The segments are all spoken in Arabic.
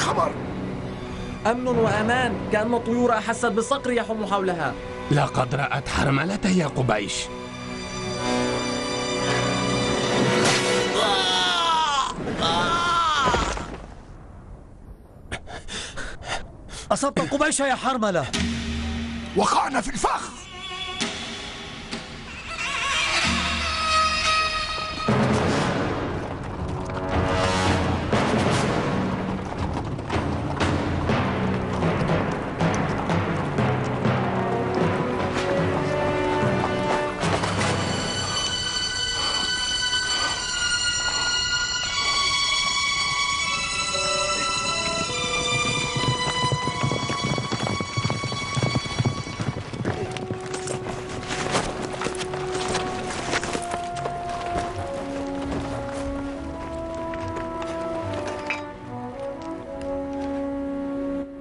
الخبر؟ أمن وأمان، كأن الطيور أحست بالصقر يحوم حولها. لقد رأت حرملة يا قبيش. أصبت قبيش يا حرملة. وقعنا في الفخ.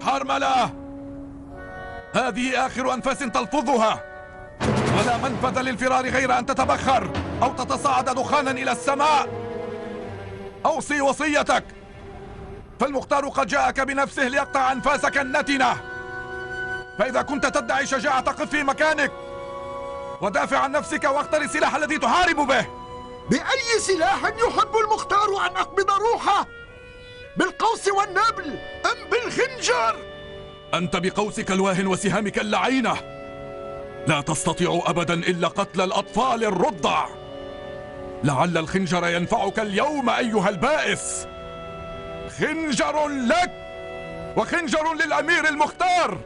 حرملة، هذه آخر أنفاس تلفظها، ولا منفذ للفرار غير أن تتبخر أو تتصاعد دخانا إلى السماء. أوصي وصيتك، فالمختار قد جاءك بنفسه ليقطع أنفاسك النتنة، فإذا كنت تدعي شجاعة قف في مكانك ودافع عن نفسك واختر السلاح الذي تحارب به. بأي سلاح يحب المختار أن أقبض روحه؟ بالقوس والنبل أم بالخنجر؟ أنت بقوسك الواهن وسهامك اللعينة لا تستطيع أبدا إلا قتل الأطفال الرضع. لعل الخنجر ينفعك اليوم أيها البائس. خنجر لك وخنجر للأمير المختار.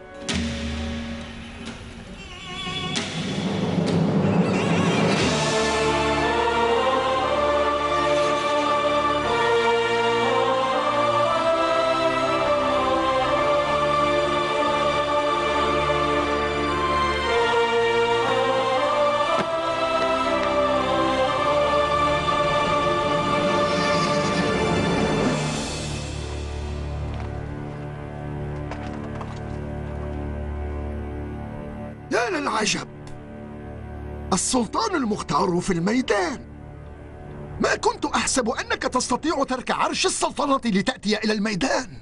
يا للعجب، السلطان المختار في الميدان. ما كنت أحسب أنك تستطيع ترك عرش السلطنة لتأتي إلى الميدان،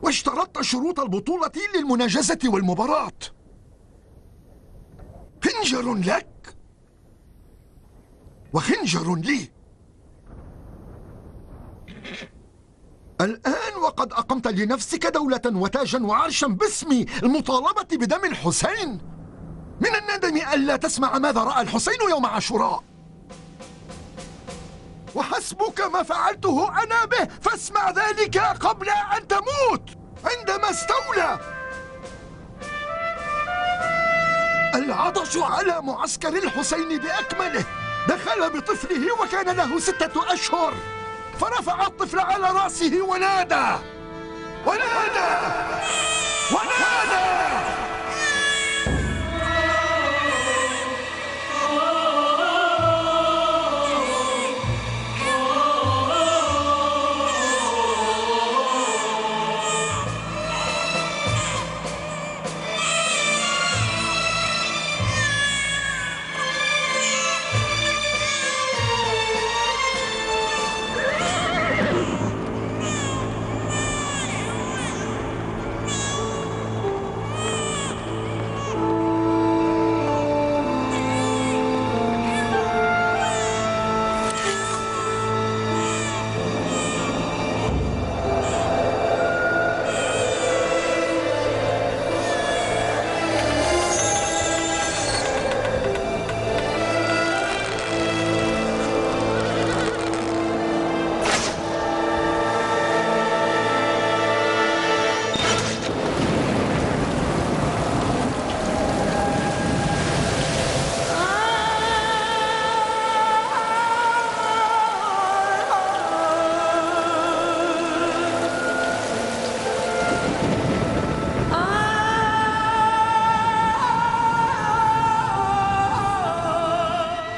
واشترطت شروط البطولة للمناجزة والمباراة. خنجر لك وخنجر لي. الآن وقد أقمت لنفسك دولة وتاجا وعرشا باسمي المطالبة بدم الحسين. من الندم ألا تسمع ماذا رأى الحسين يوم عاشوراء، وحسبك ما فعلته أنا به، فاسمع ذلك قبل أن تموت. عندما استولى العطش على معسكر الحسين بأكمله، دخل بطفله وكان له 6 أشهر، فرفع الطفل على رأسه ونادى ونادى ونادى.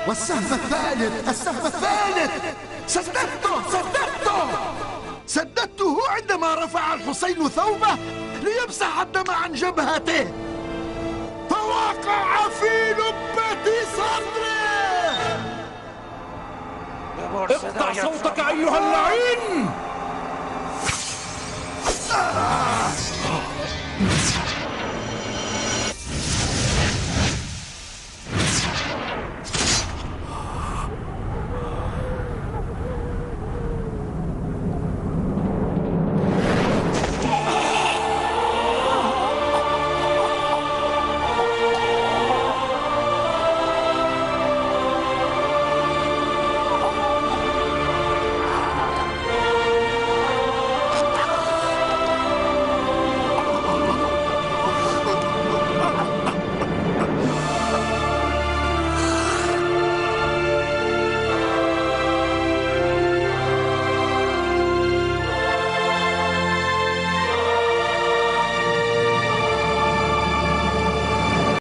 والسهم الثالث، السهم الثالث، سددته عندما رفع الحسين ثوبه ليمسح الدم عن جبهته، فوقع في لبة صدره. اقطع صوتك أيها اللعين!